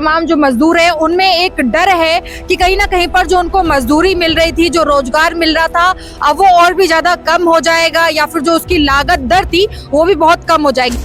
तमाम जो मजदूर है उनमें एक डर है कि कहीं ना कहीं पर जो उनको मजदूरी मिल रही थी, जो रोजगार मिल रहा था, अब वो और भी ज्यादा कम हो जाएगा या फिर जो उसकी लागत दर थी वो भी बहुत कम हो जाएगी।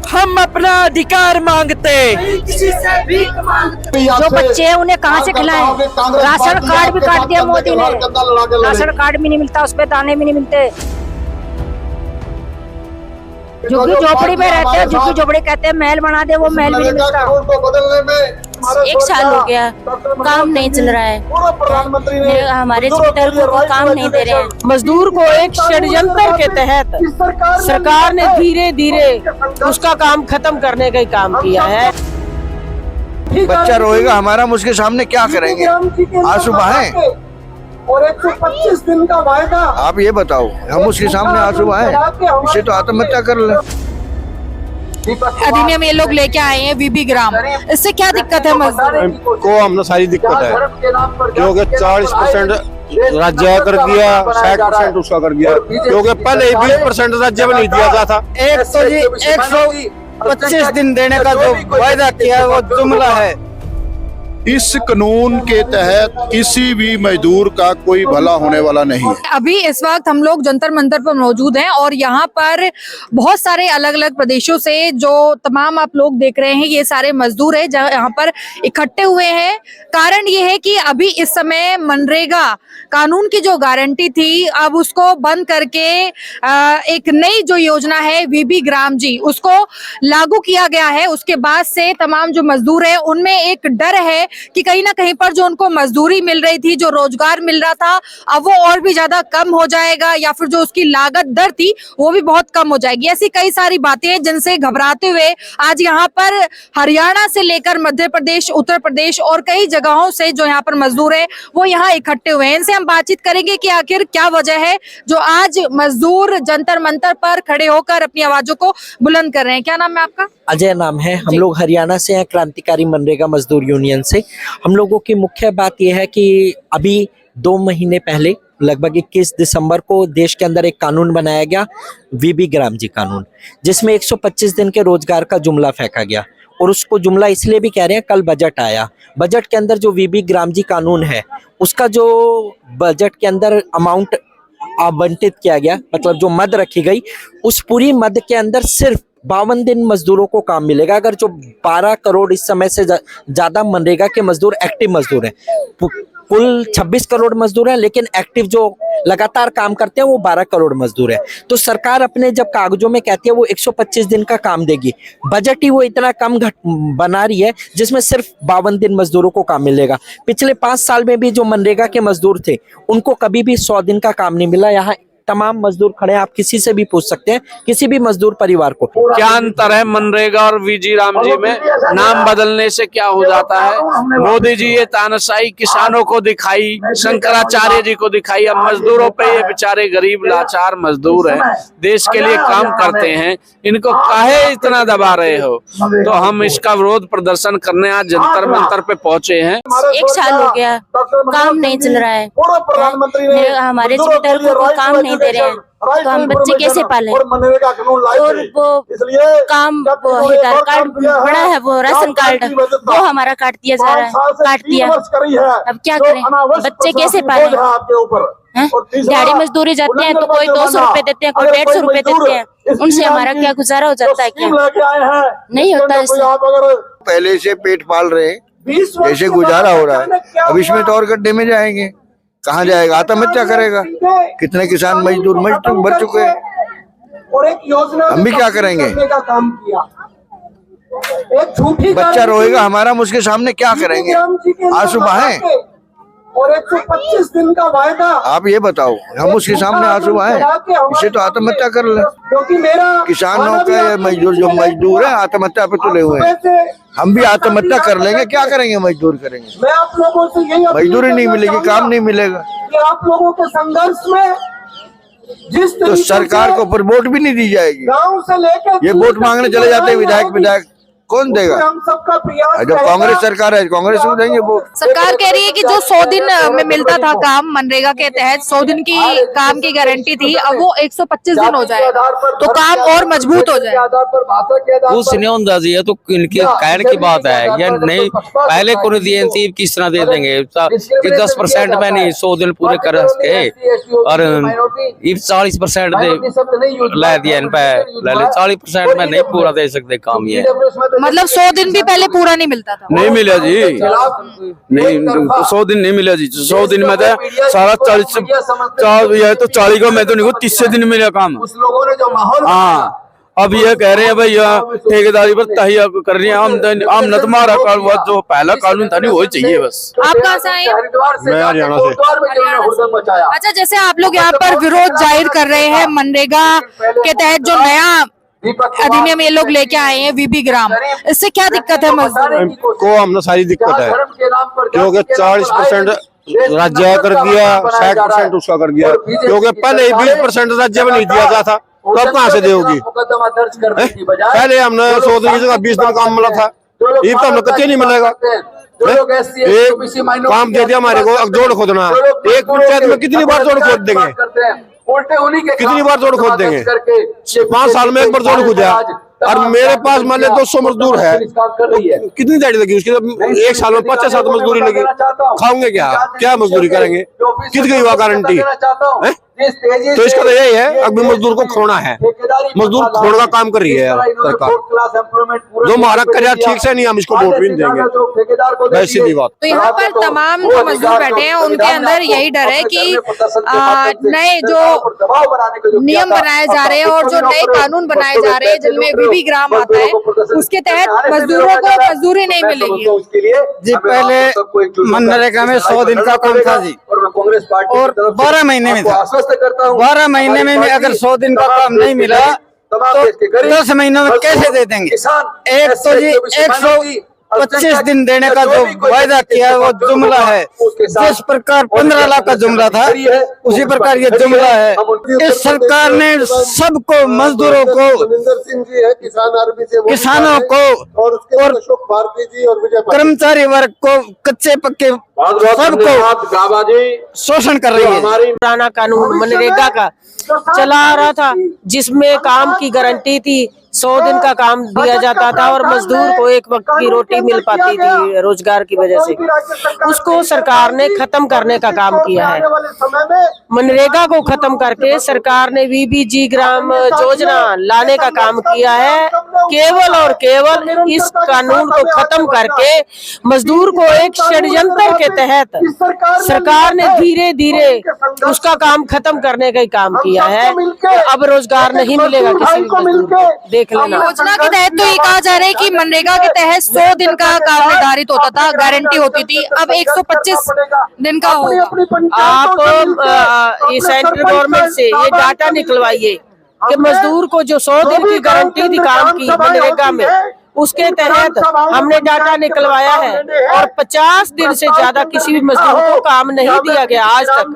हम अपना अधिकार मांगते, किसी से भीख मांगते। जो बच्चे हैं उन्हें कहाँ से खिलाएं? राशन कार्ड भी काट दिया मोदी ने, राशन कार्ड भी नहीं मिलता, उस पे दाने भी नहीं मिलते। झुग्गी झोपड़ी में रहते हैं, झुग्गी झोपड़ी कहते हैं महल बना दे, वो महल भी नहीं मिलता। 1 साल हो गया, काम नहीं चल रहा है, हमारे वितरकों को काम नहीं दे रहे हैं। मजदूर को एक षड्यंत्र के तहत सरकार ने धीरे धीरे उसका काम खत्म करने का ही काम किया है। बच्चा रोएगा, हमारा उसके सामने क्या करेंगे? आंसू बहाएं और 125 दिन का वायदा। आप ये बताओ, हम उसके सामने आंसू बहाएं? इसे तो आत्महत्या कर ले। अधिनियम ये लोग लेके आए हैं वीबी ग्राम, इससे क्या दिक्कत है मजदूर को? हमने सारी दिक्कत है, क्योंकि 40% राज्य कर दिया, 60% उसका कर दिया, क्योंकि पहले ही 20% राज्य में नहीं दिया जाता था। 125 दिन देने का जो वायदा किया वो जुमला है। इस कानून के तहत किसी भी मजदूर का कोई भला होने वाला नहीं है। अभी इस वक्त हम लोग जंतर मंतर पर मौजूद हैं और यहाँ पर बहुत सारे अलग अलग प्रदेशों से जो तमाम आप लोग देख रहे हैं ये सारे मजदूर हैं जहाँ यहाँ पर इकट्ठे हुए हैं। कारण ये है कि अभी इस समय मनरेगा कानून की जो गारंटी थी अब उसको बंद करके एक नई जो योजना है वीबी ग्राम जी उसको लागू किया गया है। उसके बाद से तमाम जो मजदूर है उनमें एक डर है कि कहीं ना कहीं पर जो उनको मजदूरी मिल रही थी, जो रोजगार मिल रहा था, अब वो और भी ज्यादा कम हो जाएगा या फिर जो उसकी लागत दर थी वो भी बहुत कम हो जाएगी। ऐसी कई सारी बातें हैं जिनसे घबराते हुए आज यहाँ पर हरियाणा से लेकर मध्य प्रदेश, उत्तर प्रदेश और कई जगहों से जो यहाँ पर मजदूर है वो यहाँ इकट्ठे हुए हैं। इनसे हम बातचीत करेंगे कि आखिर क्या वजह है जो आज मजदूर जंतर मंतर पर खड़े होकर अपनी आवाजों को बुलंद कर रहे हैं। क्या नाम है आपका? अजय नाम है। हम लोग हरियाणा से हैं, क्रांतिकारी मनरेगा मजदूर यूनियन से। हम लोगों की मुख्य बात यह है कि अभी 2 महीने पहले लगभग 21 दिसंबर को देश के अंदर एक कानून बनाया गया, वीबी ग्राम जी कानून, जिसमें 125 दिन के रोजगार का जुमला फेंका गया। और उसको जुमला इसलिए भी कह रहे हैं, कल बजट आया, बजट के अंदर जो वीबी ग्राम जी कानून है उसका जो बजट के अंदर अमाउंट आवंटित किया गया, मतलब जो मद रखी गई, उस पूरी मद के अंदर सिर्फ 52 दिन मजदूरों को काम मिलेगा। अगर जो 12 करोड़ इस समय से ज्यादा मनरेगा के मजदूर एक्टिव मजदूर हैं, कुल 26 करोड़ मजदूर हैं, लेकिन एक्टिव जो लगातार काम करते हैं वो 12 करोड़ मजदूर हैं। तो सरकार अपने जब कागजों में कहती है वो 125 दिन का काम देगी, बजट ही वो इतना कम बना रही है जिसमें सिर्फ 52 दिन मजदूरों को काम मिलेगा। पिछले 5 साल में भी जो मनरेगा के मजदूर थे उनको कभी भी 100 दिन का काम नहीं मिला। यहाँ तमाम मजदूर खड़े हैं, आप किसी से भी पूछ सकते हैं, किसी भी मजदूर परिवार को। क्या अंतर है मनरेगा और वीजी राम जी में? नाम बदलने से क्या हो जाता है? मोदी जी ये तानाशाही किसानों को दिखाई, शंकराचार्य जी को दिखाई, अब मजदूरों पे ये बेचारे गरीब लाचार मजदूर हैं, देश के लिए काम करते हैं, इनको काहे इतना दबा रहे हो? तो हम इसका विरोध प्रदर्शन करने आज जंतर मंतर पे पहुंचे हैं। 1 साल हो गया, काम नहीं चल रहा है, हमारे वितरकों को काम नहीं दे रहे हैं, तो हम बच्चे कैसे पालें? और वो काम आधार कार्ड बड़ा है, वो राशन कार्ड वो हमारा काट दिया जा रहा है, काट दिया। अब क्या करें, बच्चे कैसे पालें? दिहाड़ी मजदूरी जाते हैं तो कोई 200 रुपए देते हैं, कोई 150 रुपए देते हैं, उनसे हमारा क्या गुजारा हो जाता है? क्या नहीं होता है? पहले से पेट पाल रहे हैं, ऐसे गुजारा हो रहा है, अब इसमें तो और गड्ढे में जाएंगे। कहाँ जाएगा? आत्महत्या करेगा। कितने किसान मजदूर मर चुके हैं, हम भी क्या करेंगे? बच्चा रोएगा, हमारा उसके सामने क्या करेंगे? आंसू बहाएं? और 125 दिन का वायदा। आप ये बताओ, हम उसके सामने आंसू बहाएं? इसे तो आत्महत्या कर ले। क्योंकि मेरा किसानों का मजदूर जो मजदूर है आत्महत्या पे तुले हुए हैं, हम भी आत्महत्या कर लेंगे। क्या करेंगे? मजदूर करेंगे। मैं आप लोगों से यही मजदूरी नहीं मिलेगी, काम नहीं मिलेगा, कि आप लोगों के संघर्ष में जिस तो सरकार को ऊपर वोट भी नहीं दी जाएगी। गांव से लेकर ये वोट मांगने चले जाते हैं विधायक कौन देगा? हम सबका प्रयास जब कांग्रेस सरकार है, कांग्रेस को देंगे वो। सरकार कह रही है कि जो 100 दिन में मिलता था काम मनरेगा के तहत, 100 दिन की काम की गारंटी थी, अब वो 125 दिन हो जाए तो काम और मजबूत हो जाए। कुछ नहीं होता जी, ये तो इनकी कहने की बात है या नहीं। पहले को नहीं दिए थी, किस तरह दे देंगे? 10% में नहीं 100 दिन पूरे कर सके और 40% ला दिया इन पे, 40% में नहीं पूरा दे सकते काम। ये मतलब 100 दिन भी पहले पूरा नहीं मिलता था? नहीं मिला जी, नहीं 100 दिन नहीं मिला जी। 100 दिन में तो सारा 40 का मैं तो नहीं 30 दिन मिला काम। हाँ, अब ये कह रहे हैं भाई ठेकेदारी पर तहिया करनी है। हम न तुम्हारा जो पहला कानून था नहीं वो चाहिए बस। आप कहाँ से आए? मैं हरियाणा से। अच्छा, जैसे आप लोग यहाँ पर विरोध जाहिर कर रहे हैं मनरेगा के तहत जो नया अधिनियम ये लोग लेके आए हैं वीबी ग्राम, इससे क्या दिक्कत है मजदूरों को? हमने सारी दिक्कत है क्योंकि 40% राज्य कर दिया, 60% उसका कर दिया, क्योंकि पहले ही 20% राज्य में नहीं दिया जाता था, तब कहाँ से देगी? पहले हमने 100 दिन की जगह 20 दिन काम मिला था, ये तो हमने कच्चे नहीं मिलेगा। एक काम दे दिया हमारे को, जोड़ खोदना, एक पंचायत में कितनी बार जोड़ खोद देंगे? कितनी बार जोड़ खोद देंगे? 5 साल में एक बार जोड़ खोदा। और मेरे पास मान 200 मजदूर है, कितनी दिहाड़ी लगी उसकी? एक साल में 5-7 मजदूरी लगी, खाओगे क्या मजदूरी करेंगे? कितनी हुआ गारंटी? तो इसका तो यही है, अभी मजदूर को खोना है, मजदूर खोने का काम कर रही है सरकार। जो हमारा करियर ठीक से नहीं, हम इसको वोट भी नहीं देंगे, वैसी भी बात। तो यहाँ पर तमाम जो मजदूर बैठे हैं उनके अंदर यही डर है कि नए जो नियम बनाए जा रहे हैं और जो नए कानून बनाए जा रहे हैं जिनमें वीबी ग्राम आता है, उसके तहत मजदूरों को मजदूरी नहीं मिलेगी। जी, पहले मनरेगा में 100 दिन का काम था जी, और 12 महीने में था। 12 महीने में अगर 100 दिन का काम नहीं मिला तो 10 महीनों में कैसे दे देंगे? एक तो जी 125 दिन देने का जो वायदा किया है वो जुमला है। जिस प्रकार 15 लाख का जुमला था उसी प्रकार ये जुमला है। इस सरकार ने सबको, मजदूरों को, किसानों को और कर्मचारी वर्ग को, कच्चे पक्के सबको शोषण कर रही है। पुराना कानून मनरेगा का चला आ रहा था जिसमें काम की गारंटी थी, 100 दिन का काम दिया जाता था और मजदूर को एक वक्त की रोटी मिल पाती थी रोजगार की वजह से। उसको सरकार ने खत्म करने का काम किया है। मनरेगा को खत्म करके सरकार ने वीबीजी ग्राम योजना लाने का काम किया है। केवल और केवल इस कानून को खत्म करके मजदूर को एक षड्यंत्र के तहत सरकार ने धीरे धीरे उसका काम खत्म करने का ही काम किया है। अब रोजगार नहीं मिलेगा किसी भी मजदूर को। देख लेना, योजना के तहत तो ये कहा जा रहा है कि मनरेगा के तहत 100 दिन का काम निर्धारित होता था, गारंटी होती थी, अब 125 दिन का होगा। आप सेंट्रल गवर्नमेंट से ये डाटा निकलवाइए कि मजदूर को जो 100 दिन की गारंटी थी काम की मनरेगा में, उसके तहत हमने डाटा निकलवाया है और 50 दिन से ज्यादा किसी भी मजदूर को काम नहीं दिया गया आज तक।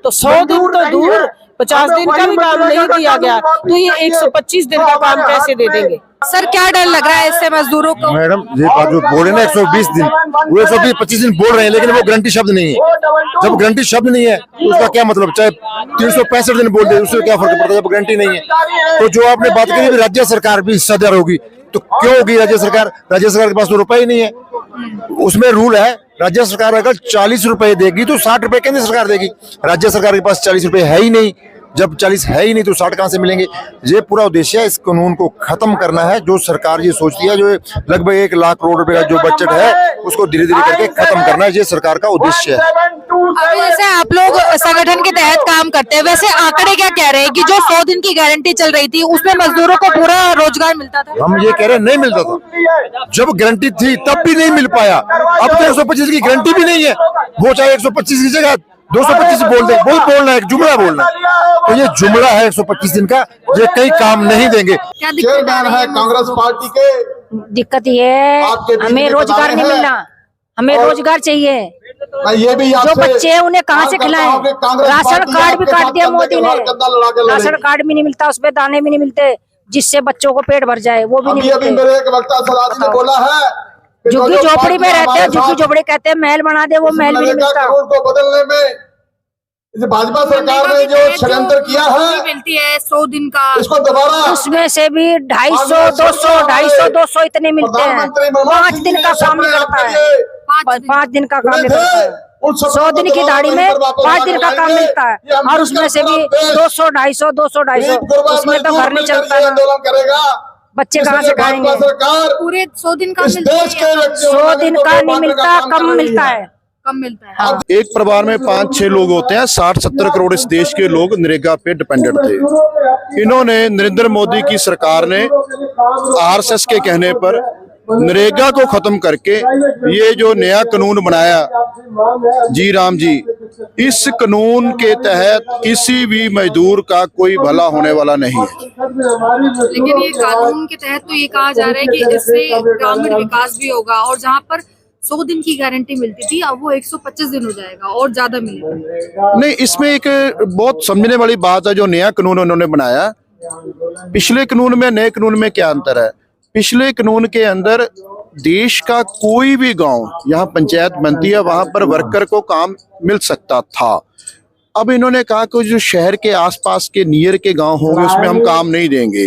तो 100 दिन तो दूर, 50 दिन का भी काम नहीं दिया गया, तो ये 125 दिन का काम कैसे दे देंगे? सर, क्या डर लग रहा है इससे मजदूरों को? मैडम, ये बात जो बोल रहे हैं ना 120 दिन, वो 125 दिन बोल रहे हैं, लेकिन वो गारंटी शब्द नहीं है। जब गारंटी शब्द नहीं है तो उसका क्या मतलब? चाहे 365 दिन बोल दे, उससे क्या फर्क पड़ता है जब गारंटी नहीं है? तो जो आपने बात करी राज्य सरकार भी हिस्सेदार होगी, तो क्यों होगी राज्य सरकार? राज्य सरकार के पास तो रुपए ही नहीं है। उसमें रूल है, राज्य सरकार अगर 40 रुपए देगी तो 60 रुपए केंद्र सरकार देगी। राज्य सरकार के पास 40 रुपए है ही नहीं, जब 40 है ही नहीं तो 60 कहां से मिलेंगे? ये पूरा उद्देश्य है, इस कानून को खत्म करना है। जो सरकार ये सोचती है, जो लगभग 1 लाख करोड़ रुपए का जो बजट है उसको धीरे धीरे करके खत्म करना है, ये सरकार का उद्देश्य है। अभी जैसे आप लोग संगठन के तहत काम करते हैं, वैसे आंकड़े क्या कह रहे हैं कि जो 100 दिन की गारंटी चल रही थी उसमें मजदूरों को पूरा रोजगार मिलता था? हम ये कह रहे हैं नहीं मिलता था। जब गारंटी थी तब भी नहीं मिल पाया। अब तो 125 की गारंटी भी नहीं है, वो चाहे 125 की जगह 225 बोल दे, बहुत बोलना है, जुमला बोलना। तो ये जुमला है 125 दिन का, ये कई काम नहीं देंगे। क्या दिक्कत है कांग्रेस पार्टी के? दिक्कत ये है, हमें रोजगार नहीं मिलना, हमें रोजगार चाहिए। ये भी जो बच्चे हैं उन्हें कहाँ से खिलाएं? राशन कार्ड भी काट दिया मोदी ने, राशन कार्ड भी नहीं मिलता, उसपे दाने भी नहीं मिलते, जिससे बच्चों को पेट भर जाए, वो भी नहीं अभी मिलते। मेरे एक वक्ता सलादी ने बोला है कि झुग्गी जो झोपड़ी में रहते हैं, हमारे झुग्गी साथ झोपड़ी कहते हैं महल बना दे, वो महल भी नहीं मनरेगा मिलता। कानून को बदलने में इस भाजपा सरकार ने जो षड्यंत्र किया है, मिलती है 100 दिन का, इसको दोबारा उसमें से भी 250, 200 इतने मिलते हैं। प्रधानमंत्री 5 दिन का काम नहीं करता है, 5 दिन का काम नहीं करता है। 100 दिन की दाढ़ी में 5 दिन का काम मिलता है, और उसमें से भी 200, 250, उसमें तो घर नहीं चलता ना। आंदोलन करेगा। बच्चे कहाँ से खाएंगे? सरकार पूरे 100 दिन का इस मिलता देश के है, व्यक्तियों 100 दिन का नहीं मिलता, कम मिलता है। कम मिलता है। हाँ। एक परिवार में 5-6 लोग होते हैं। 60-70 करोड़ इस देश के लोग नरेगा पे डिपेंडेंट थे। इन्होंने नरेंद्र मोदी की सरकार ने आरएसएस के कहने पर नरेगा को खत्म करके ये जो नया कानून बनाया जी राम जी, इस कानून के तहत किसी भी मजदूर का कोई भला होने वाला नहीं है। लेकिन ये कानून के तहत तो ये कहा जा रहा है कि इससे ग्रामीण विकास भी होगा, और जहाँ पर 100 दिन की गारंटी मिलती थी अब वो 125 दिन हो जाएगा और ज्यादा मिलेगा। नहीं, इसमें एक बहुत समझने वाली बात है। जो नया कानून उन्होंने बनाया, पिछले कानून में नए कानून में क्या अंतर है? पिछले कानून के अंदर देश का कोई भी गांव, यहाँ पंचायत बनती है, वहां पर वर्कर को काम मिल सकता था। अब इन्होंने कहा कि जो शहर के आसपास के नियर के गांव होंगे उसमें हम काम नहीं देंगे।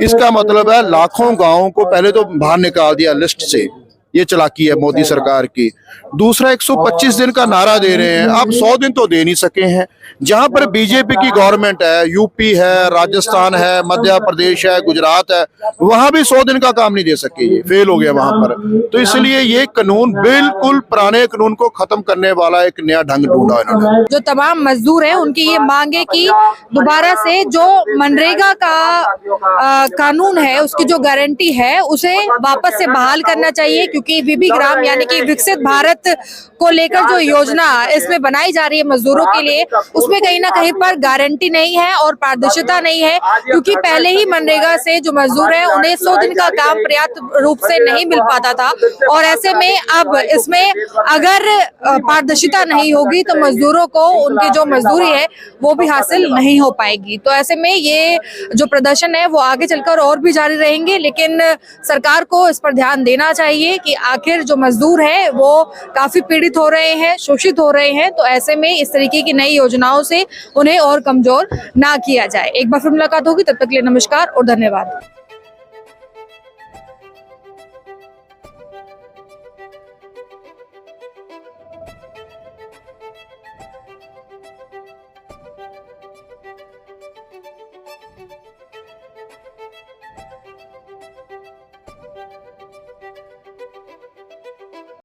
इसका मतलब है लाखों गांवों को पहले तो बाहर निकाल दिया लिस्ट से। ये चालाकी है मोदी सरकार की। दूसरा 125 दिन का नारा दे रहे हैं, आप 100 दिन तो दे नहीं सके हैं। जहां पर बीजेपी की गवर्नमेंट है, यूपी है, राजस्थान है, मध्य प्रदेश है, गुजरात है, वहां भी 100 दिन का काम नहीं दे सके, ये फेल हो गया वहां पर। तो इसलिए ये कानून बिल्कुल पुराने कानून को खत्म करने वाला एक नया ढंग ढूंढा इन्होंने। जो तमाम मजदूर हैं उनकी ये मांग है कि दोबारा से जो मनरेगा का कानून है, उसकी जो गारंटी है उसे वापस से बहाल करना चाहिए, क्योंकि विबी ग्राम यानी कि विकसित भारत को लेकर जो योजना इसमें बनाई जा रही है मजदूरों के लिए, उसमें कहीं ना कहीं पर गारंटी नहीं है और पारदर्शिता नहीं है। क्योंकि पहले ही मनरेगा से जो मजदूर हैं उन्हें 100 दिन का काम पर्याप्त रूप से नहीं मिल पाता था, और ऐसे में अब इसमें अगर पारदर्शिता नहीं होगी तो मजदूरों को उनकी जो मजदूरी है वो भी हासिल नहीं हो पाएगी। तो ऐसे में ये जो प्रदर्शन है वो आगे चलकर और भी जारी रहेंगे, लेकिन सरकार को इस पर ध्यान देना चाहिए कि आखिर जो मजदूर है वो काफी पीड़ित हो रहे हैं, शोषित हो रहे हैं। तो ऐसे में इस तरीके की नई योजनाओं से उन्हें और कमजोर ना किया जाए। एक बार फिर मुलाकात होगी, तब तक के लिए नमस्कार और धन्यवाद।